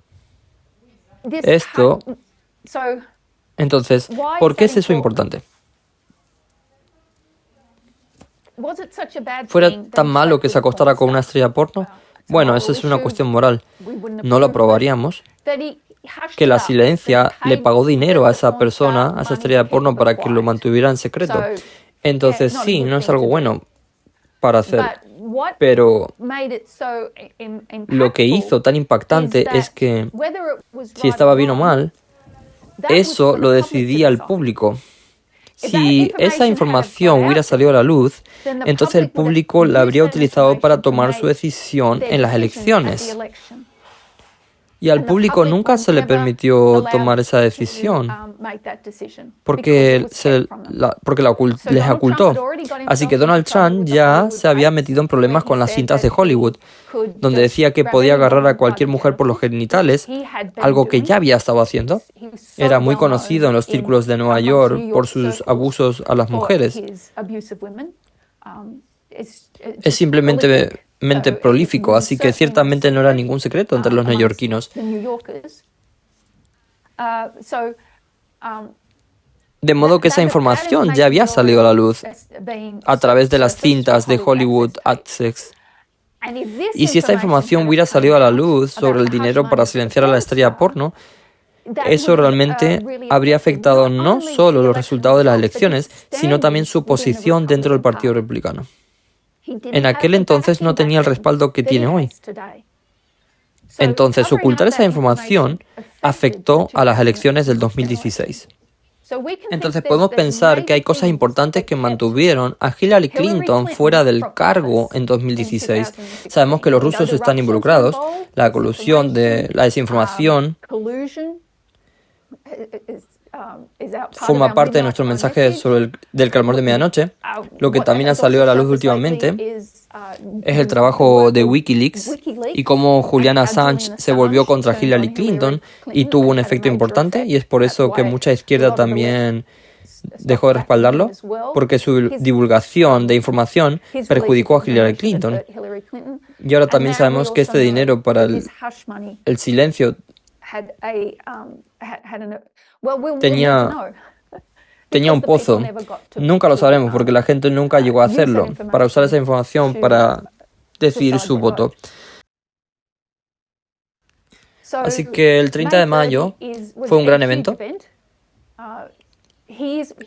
esto... Entonces, ¿por qué es eso importante? ¿Fuera tan malo que se acostara con una estrella porno? Bueno, esa es una cuestión moral. No lo aprobaríamos. Que la silencia le pagó dinero a esa persona, a esa estrella de porno, para que lo mantuviera en secreto. Entonces, sí, no es algo bueno para hacer. Pero lo que hizo tan impactante es que, si estaba bien o mal, eso lo decidía el público. Si esa información hubiera salido a la luz, entonces el público la habría utilizado para tomar su decisión en las elecciones. Y al público nunca se le permitió tomar esa decisión porque les ocultó. Así que Donald Trump ya se había metido en problemas con las cintas de Hollywood, donde decía que podía agarrar a cualquier mujer por los genitales, algo que ya había estado haciendo. Era muy conocido en los círculos de Nueva York por sus abusos a las mujeres. Es simplemente prolífico, así que ciertamente no era ningún secreto entre los neoyorquinos. De modo que esa información ya había salido a la luz a través de las cintas de Hollywood Access. Y si esta información hubiera salido a la luz sobre el dinero para silenciar a la estrella porno, eso realmente habría afectado no solo los resultados de las elecciones, sino también su posición dentro del Partido Republicano. En aquel entonces no tenía el respaldo que tiene hoy. Entonces, ocultar esa información afectó a las elecciones del 2016. Entonces, podemos pensar que hay cosas importantes que mantuvieron a Hillary Clinton fuera del cargo en 2016. Sabemos que los rusos están involucrados, la colusión de la desinformación forma parte de nuestro mensaje del clamor de medianoche. Lo que también ha salido a la luz últimamente es el trabajo de Wikileaks y cómo Julian Assange se volvió contra Hillary Clinton y tuvo un efecto importante, y es por eso que mucha izquierda también dejó de respaldarlo, porque su divulgación de información perjudicó a Hillary Clinton. Y ahora también sabemos que este dinero para el silencio tenía un pozo. Nunca lo sabremos porque la gente nunca llegó a hacerlo, para usar esa información para decidir su voto. Así que el 30 de mayo fue un gran evento.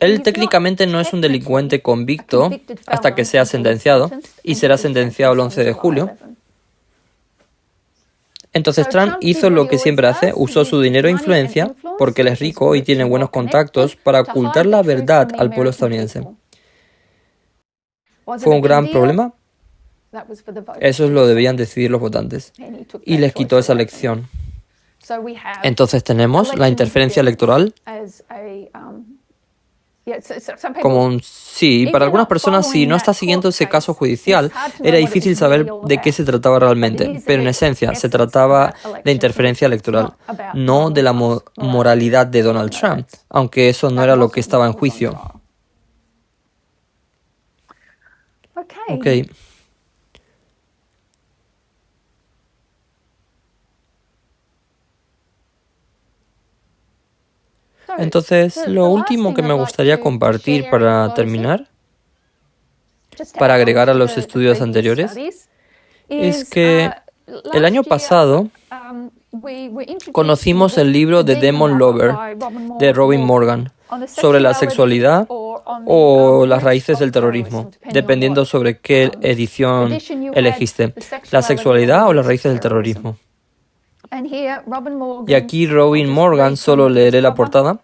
Él técnicamente no es un delincuente convicto hasta que sea sentenciado, y será sentenciado el 11 de julio. Entonces Trump hizo lo que siempre hace, usó su dinero e influencia, porque él es rico y tiene buenos contactos, para ocultar la verdad al pueblo estadounidense. ¿Fue un gran problema? Eso lo debían decidir los votantes. Y les quitó esa elección. Entonces tenemos la interferencia electoral como sí, para algunas personas, si no estás siguiendo ese caso judicial, era difícil saber de qué se trataba realmente, pero en esencia se trataba de interferencia electoral, no de la moralidad de Donald Trump, aunque eso no era lo que estaba en juicio. Okay. Entonces, lo último que me gustaría compartir para terminar, para agregar a los estudios anteriores, es que el año pasado conocimos el libro The Demon Lover de Robin Morgan sobre la sexualidad o las raíces del terrorismo, dependiendo sobre qué edición elegiste, la sexualidad o las raíces del terrorismo. Y aquí Robin Morgan, solo leeré la portada.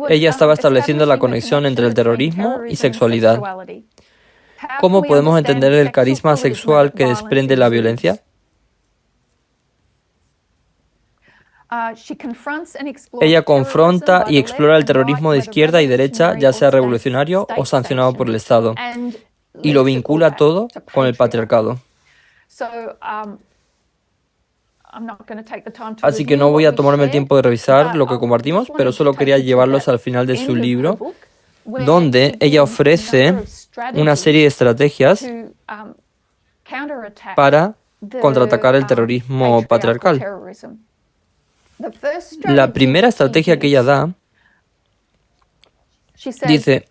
Ella estaba estableciendo la conexión entre el terrorismo y sexualidad. ¿Cómo podemos entender el carisma sexual que desprende la violencia? Ella confronta y explora el terrorismo de izquierda y derecha, ya sea revolucionario o sancionado por el Estado, y lo vincula todo con el patriarcado. Así que no voy a tomarme el tiempo de revisar lo que compartimos, pero solo quería llevarlos al final de su libro, donde ella ofrece una serie de estrategias para contraatacar el terrorismo patriarcal. La primera estrategia que ella da, dice,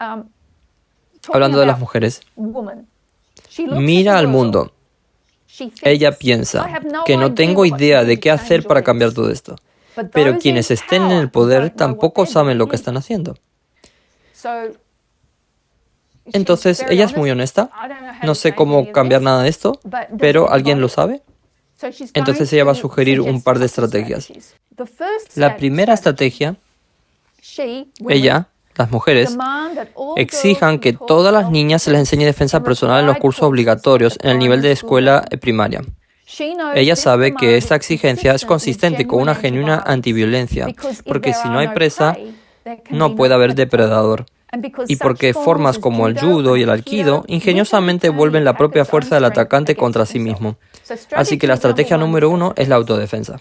hablando de las mujeres, mira al mundo. Ella piensa que no tengo idea de qué hacer para cambiar todo esto, pero quienes estén en el poder tampoco saben lo que están haciendo. Entonces, ella es muy honesta. No sé cómo cambiar nada de esto, pero ¿alguien lo sabe? Entonces ella va a sugerir un par de estrategias. La primera estrategia, ella, las mujeres, exijan que todas las niñas se les enseñe defensa personal en los cursos obligatorios en el nivel de escuela primaria. Ella sabe que esta exigencia es consistente con una genuina antiviolencia, porque si no hay presa, no puede haber depredador. Y porque formas como el judo y el aikido ingeniosamente vuelven la propia fuerza del atacante contra sí mismo. Así que la estrategia número 1 es la autodefensa.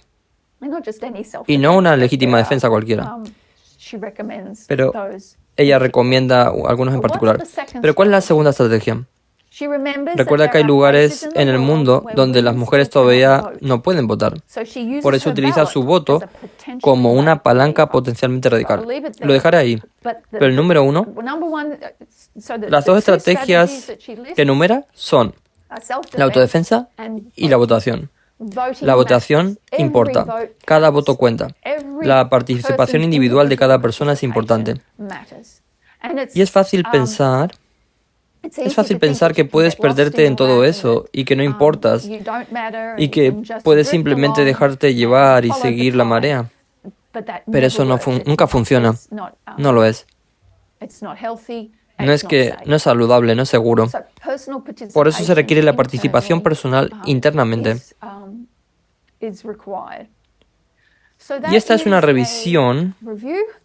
Y no una legítima defensa cualquiera. Pero ella recomienda algunos en particular. Pero ¿cuál es la segunda estrategia? Recuerda que hay lugares en el mundo donde las mujeres todavía no pueden votar. Por eso utiliza su voto como una palanca potencialmente radical. Lo dejaré ahí. Pero el número 1, las dos estrategias que enumera son la autodefensa y la votación. La votación importa. Cada voto cuenta. La participación individual de cada persona es importante. Y es fácil pensar que puedes perderte en todo eso y que no importas y que puedes simplemente dejarte llevar y seguir la marea. Pero eso nunca funciona. No lo es. No es saludable, no es seguro. Por eso se requiere la participación personal internamente. Y esta es una revisión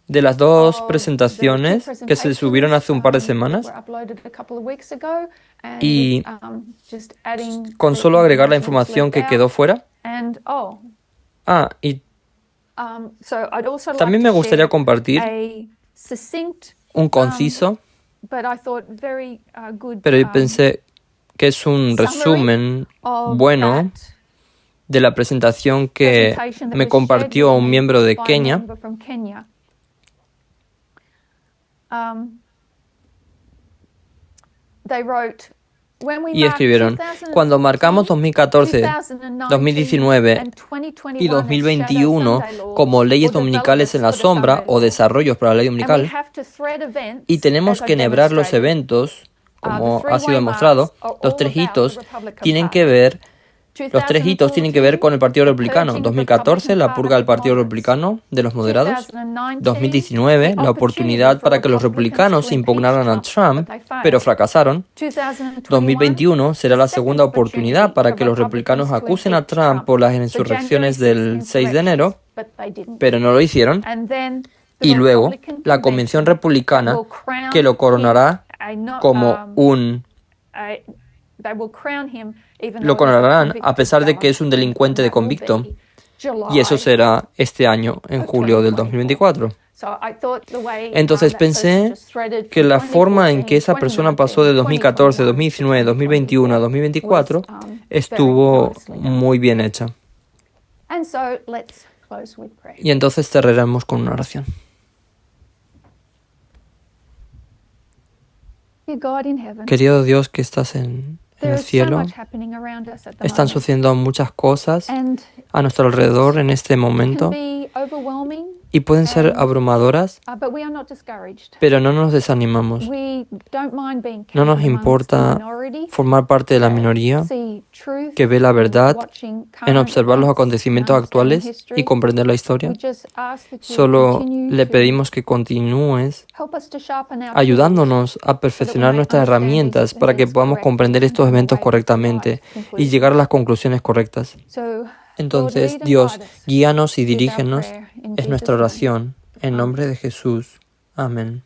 de las dos presentaciones que se subieron hace un par de semanas. Y con solo agregar la información que quedó fuera. Y también me gustaría compartir un conciso, pero yo pensé que es un resumen bueno de la presentación que me compartió un miembro de Kenia. Y escribieron, cuando marcamos 2014, 2019 y 2021 como leyes dominicales en la sombra o desarrollos para la ley dominical, y tenemos que enhebrar los eventos, como ha sido demostrado, los tres hitos tienen que ver con el Partido Republicano. 2014, la purga del Partido Republicano de los moderados. 2019, la oportunidad para que los republicanos impugnaran a Trump, pero fracasaron. 2021 será la segunda oportunidad para que los republicanos acusen a Trump por las insurrecciones del 6 de enero, pero no lo hicieron. Y luego, la Convención Republicana, que lo coronará como lo coronarán a pesar de que es un delincuente de convicto. Y eso será este año, en julio del 2024. Entonces pensé que la forma en que esa persona pasó de 2014, 2019, 2021 a 2024 estuvo muy bien hecha. Y entonces cerraremos con una oración. Querido Dios que estás en el cielo, están sucediendo muchas cosas a nuestro alrededor en este momento y pueden ser abrumadoras, pero no nos desanimamos. No nos importa formar parte de la minoría que ve la verdad en observar los acontecimientos actuales y comprender la historia. Solo le pedimos que continúes ayudándonos a perfeccionar nuestras herramientas para que podamos comprender estos eventos correctamente y llegar a las conclusiones correctas. Entonces, Dios, guíanos y dirígenos, es nuestra oración. En nombre de Jesús. Amén.